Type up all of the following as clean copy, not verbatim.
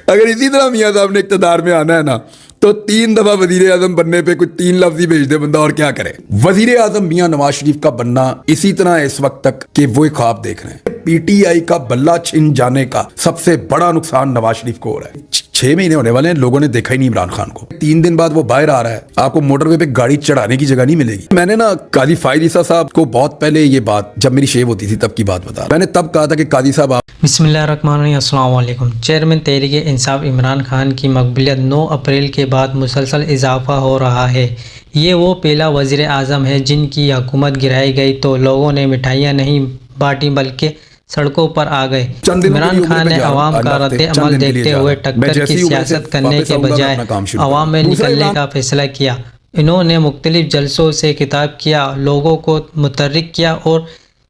اگر اسی طرح میاں صاحب نے اقتدار میں آنا ہے نا تو 3 دفعہ وزیر اعظم بننے پہ کچھ 3 لفظ ہی بھیج دے بندہ، اور کیا کرے۔ وزیر اعظم میاں نواز شریف کا بننا اسی طرح ہے اس وقت تک کہ وہ ایک خواب دیکھ رہے ہیں۔ پی ٹی آئی کا بلہ چھن جانے کا سب سے بڑا نقصان نواز شریف کو ہو رہا ہے۔ 6 مہینے ہونے والے ہیں، لوگوں نے دیکھا ہی نہیں عمران خان کو۔ 3 دن بعد وہ باہر آ رہا ہے، آپ کو موٹر وے پہ گاڑی چڑھانے کی جگہ نہیں ملے گی۔ میں نے نا قاضی فائز عیسیٰ صاحب کو بہت پہلے یہ بات، جب میری شیو ہوتی تھی تب کی بات بتا رہا، میں نے تب کہا تھا کہ قاضی صاحب بسم اللہ الرحمن الرحیم۔ السلام علیکم۔ چیئرمین تحریک انصاف عمران خان کی مقبولیت 9 اپریل کے بعد مسلسل اضافہ ہو رہا ہے۔ یہ وہ پہلا وزیر اعظم ہے جن کی حکومت گرائی گئی تو لوگوں نے مٹھائیاں نہیں بانٹی بلکہ سڑکوں پر آ گئے۔ عمران خان نے عوام کا رد عمل دیکھتے ہوئے ٹکر کی سیاست کرنے کے بجائے عوام میں نکلنے کا فیصلہ کیا۔ انہوں نے مختلف جلسوں سے خطاب کیا، لوگوں کو متحرک کیا اور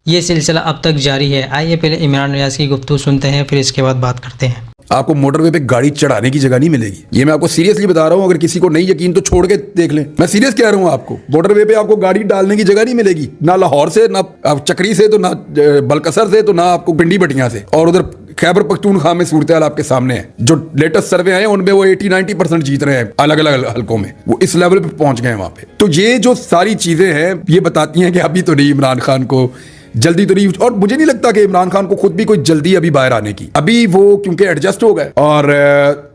یہ سلسلہ اب تک جاری ہے۔ آئیے پہلے عمران ریاض کی گفتگو سنتے ہیں، پھر اس کے بعد بات کرتے ہیں۔ آپ کو موٹر وے پہ گاڑی چڑھانے کی جگہ نہیں ملے گی، یہ میں آپ کو سیریسلی بتا رہا ہوں۔ اگر کسی کو نہیں یقین تو چھوڑ کے دیکھ لیں، میں سیریس کہہ رہا ہوں آپ کو۔ موٹر وے پہ آپ کو گاڑی ڈالنے کی جگہ نہیں ملے گی، نہ لاہور سے، نہ چکری سے، تو نہ بلکسر سے، تو نہ آپ کو پنڈی بٹیاں سے۔ اور ادھر خیبر پختونخوا میں صورتحال آپ کے سامنے ہے، جو لیٹسٹ سروے آئے ہیں ان میں وہ 80-90% جیت رہے ہیں الگ الگ حلقوں میں، وہ اس لیول پہ پہنچ گئے ہیں وہاں پہ۔ تو یہ جو ساری چیزیں ہیں یہ بتاتی ہیں کہ ابھی تو نہیں، عمران خان کو جلدی تو نہیں، اور مجھے نہیں لگتا کہ عمران خان کو خود بھی کوئی جلدی ابھی باہر آنے کی۔ ابھی وہ کیونکہ ایڈجسٹ ہو گئے، اور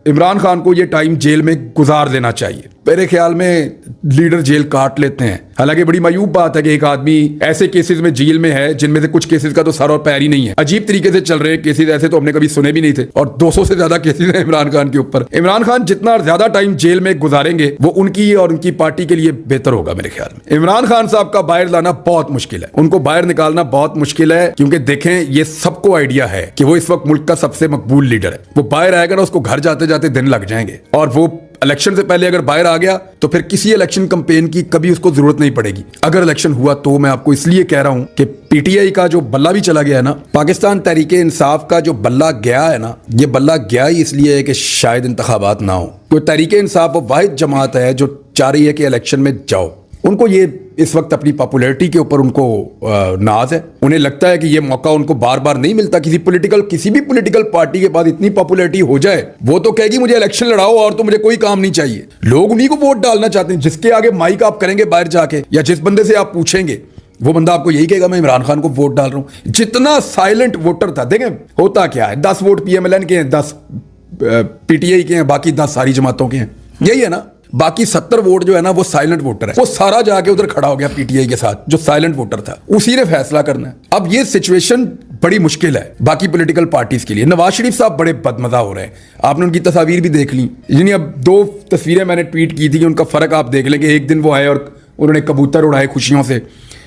عمران خان کو یہ ٹائم جیل میں گزار دینا چاہیے۔ میرے خیال میں لیڈر جیل کاٹ لیتے ہیں، حالانکہ بڑی معیوب بات ہے کہ ایک آدمی ایسے کیسز میں جیل میں ہے جن میں سے کچھ کیسز کا تو سر اور پیر ہی نہیں ہے، عجیب طریقے سے چل رہے ہیں کیسز، ایسے تو ہم نے کبھی سنے بھی نہیں تھے، اور 200 سے زیادہ کیسز ہیں عمران خان کے اوپر۔ عمران خان جتنا زیادہ ٹائم جیل میں گزاریں گے وہ ان کی اور ان کی پارٹی کے لیے بہتر ہوگا میرے خیال میں۔ عمران خان صاحب کا باہر لانا بہت مشکل ہے، ان کو باہر نکالنا بہت مشکل ہے، کیونکہ دیکھیں یہ سب کو آئیڈیا ہے کہ وہ اس وقت ملک کا سب سے مقبول لیڈر ہے۔ وہ باہر آئے گا نا، اس کو گھر جاتے جاتے دن لگ جائیں گے، اور وہ الیکشن سے پہلے اگر باہر آ گیا تو پھر کسی الیکشن کمپین کی کبھی اس کو ضرورت نہیں پڑے گی۔ اگر الیکشن ہوا تو میں آپ کو اس لیے کہہ رہا ہوں کہ پی ٹی آئی کا جو بلہ بھی چلا گیا ہے نا، پاکستان تحریک انصاف کا جو بلہ گیا ہے نا، یہ بلہ گیا ہی اس لیے ہے کہ شاید انتخابات نہ ہو۔ تو تحریک انصاف وہ واحد جماعت ہے جو چاہ رہی ہے کہ الیکشن میں جاؤ۔ ان کو یہ اس وقت اپنی پاپولیرٹی کے اوپر ان کو ناز ہے، انہیں لگتا ہے کہ یہ موقع ان کو بار بار نہیں ملتا۔ کسی بھی پولیٹیکل پارٹی کے پاس اتنی پاپولیرٹی ہو جائے، وہ تو کہے گی مجھے الیکشن لڑاؤ اور تو مجھے کوئی کام نہیں چاہیے۔ لوگ انہیں کو ووٹ ڈالنا چاہتے ہیں، جس کے آگے مائک آپ کریں گے باہر جا کے، یا جس بندے سے آپ پوچھیں گے وہ بندہ آپ کو یہی کہے گا میں عمران خان کو ووٹ ڈال رہا ہوں۔ جتنا سائلنٹ ووٹر تھا، دیکھیں ہوتا کیا ہے، 10 vote P M L N کے ہیں، 10 پی ٹی آئی کے ہیں، باقی 10 ساری جماعتوں کے ہیں، یہی ہے نا۔ باقی 70 ووٹ جو ہے نا وہ سائلنٹ ووٹر ہے، وہ سارا جا کے ادھر کھڑا ہو گیا پی ٹی آئی کے ساتھ، جو سائلنٹ ووٹر تھا اسی نے فیصلہ کرنا ہے۔ اب یہ سچویشن بڑی مشکل ہے باقی پولیٹیکل پارٹیز کے لیے۔ نواز شریف صاحب بڑے بدمزہ ہو رہے ہیں، آپ نے ان کی تصاویر بھی دیکھ لی، یعنی اب 2 تصویریں میں نے ٹویٹ کی تھی، ان کا فرق آپ دیکھ لیں کہ ایک دن وہ آئے اور انہوں نے کبوتر اڑائے خوشیوں سے،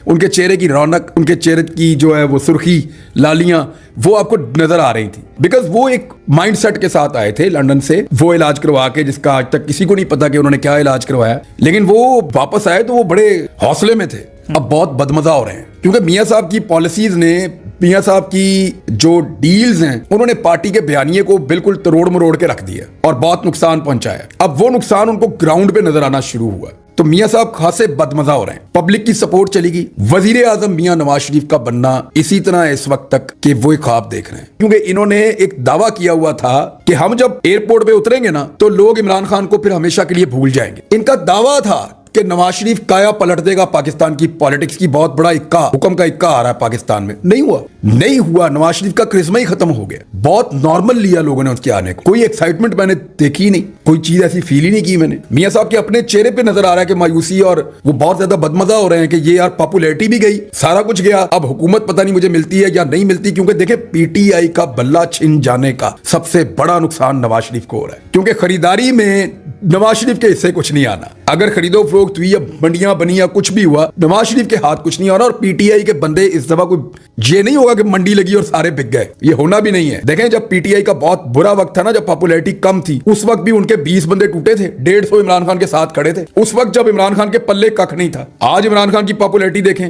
ان کے چہرے کی رونق، ان کے چہرے کی جو ہے وہ سرخی، لالیاں، وہ آپ کو نظر آ رہی تھی، بیکاز وہ ایک مائنڈ سیٹ کے ساتھ آئے تھے لندن سے، وہ علاج کروا کے، جس کا آج تک کسی کو نہیں پتا کہ انہوں نے کیا علاج کروایا، لیکن وہ واپس آئے تو وہ بڑے حوصلے میں تھے۔ اب بہت بدمزہ ہو رہے ہیں کیونکہ میاں صاحب کی پالیسیز نے، میاں صاحب کی جو ڈیلز ہیں، انہوں نے پارٹی کے بیانیے کو بالکل تروڑ مروڑ کے رکھ دیا اور بہت نقصان پہنچایا۔ اب وہ نقصان ان کو گراؤنڈ پہ نظر آنا شروع ہوا، تو میاں صاحب خاصے بدمزہ ہو رہے ہیں۔ پبلک کی سپورٹ چلی گئی۔ وزیر اعظم میاں نواز شریف کا بننا اسی طرح ہے اس وقت تک کہ وہ ایک خواب دیکھ رہے ہیں، کیونکہ انہوں نے ایک دعویٰ کیا ہوا تھا کہ ہم جب ایئرپورٹ پہ اتریں گے نا تو لوگ عمران خان کو پھر ہمیشہ کے لیے بھول جائیں گے۔ ان کا دعویٰ تھا کہ نواز شریف کایا پلٹ دے گا پاکستان کی پالیٹکس کی، بہت بڑا اکا، حکم کا اکا آ رہا ہے پاکستان میں۔ نہیں ہوا، نواز شریف کا کرزما ہی ختم ہو گیا۔ بہت نارمل لیا لوگوں نے اس کے آنے کو، کوئی ایکسائٹمنٹ میں نے دیکھی نہیں، کوئی چیز ایسی فیل ہی نہیں کی میں نے۔ میاں صاحب کے اپنے چہرے پہ نظر آ رہا ہے کہ مایوسی، اور وہ بہت زیادہ بدمزہ ہو رہے ہیں کہ یہ یار پاپولیرٹی بھی گئی، سارا کچھ گیا، اب حکومت پتہ نہیں مجھے ملتی ہے یا نہیں ملتی، کیونکہ دیکھیں پی ٹی آئی کا بلہ چھن جانے کا سب سے بڑا نقصان نواز شریف کو ہو رہا ہے، کیونکہ خریداری میں نواز شریف کے حصے کچھ نہیں آنا۔ اگر خرید و فروخت ہوئی یا منڈیاں بنی یا کچھ بھی ہوا، نواز شریف کے ہاتھ کچھ نہیں آنا، اور پی ٹی آئی کے بندے اس دفعہ کوئی یہ نہیں ہوگا کہ منڈی لگی اور سارے بک گئے، یہ ہونا بھی نہیں ہے۔ دیکھیں جب پی ٹی آئی کا بہت برا وقت تھا نا، جب پاپولیرٹی کم تھی، اس وقت بھی ان کے 20 بندے ٹوٹے تھے، 150 عمران خان کے ساتھ کھڑے تھے، اس وقت جب عمران خان کے پلے ککھ نہیں تھا۔ آج عمران خان کی پاپولیرٹی دیکھیں،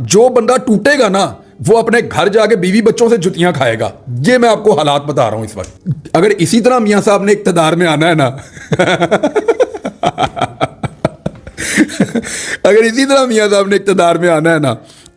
جو بندہ ٹوٹے گا نا وہ اپنے گھر جا کے بیوی بچوں سے جتیاں کھائے گا۔ یہ میں آپ کو حالات بتا رہا ہوں اس وقت۔ اگر اسی طرح میاں صاحب نے اقتدار میں آنا ہے نا اگر اسی طرح میاں صاحب نے اقتدار میں آنا ہے نا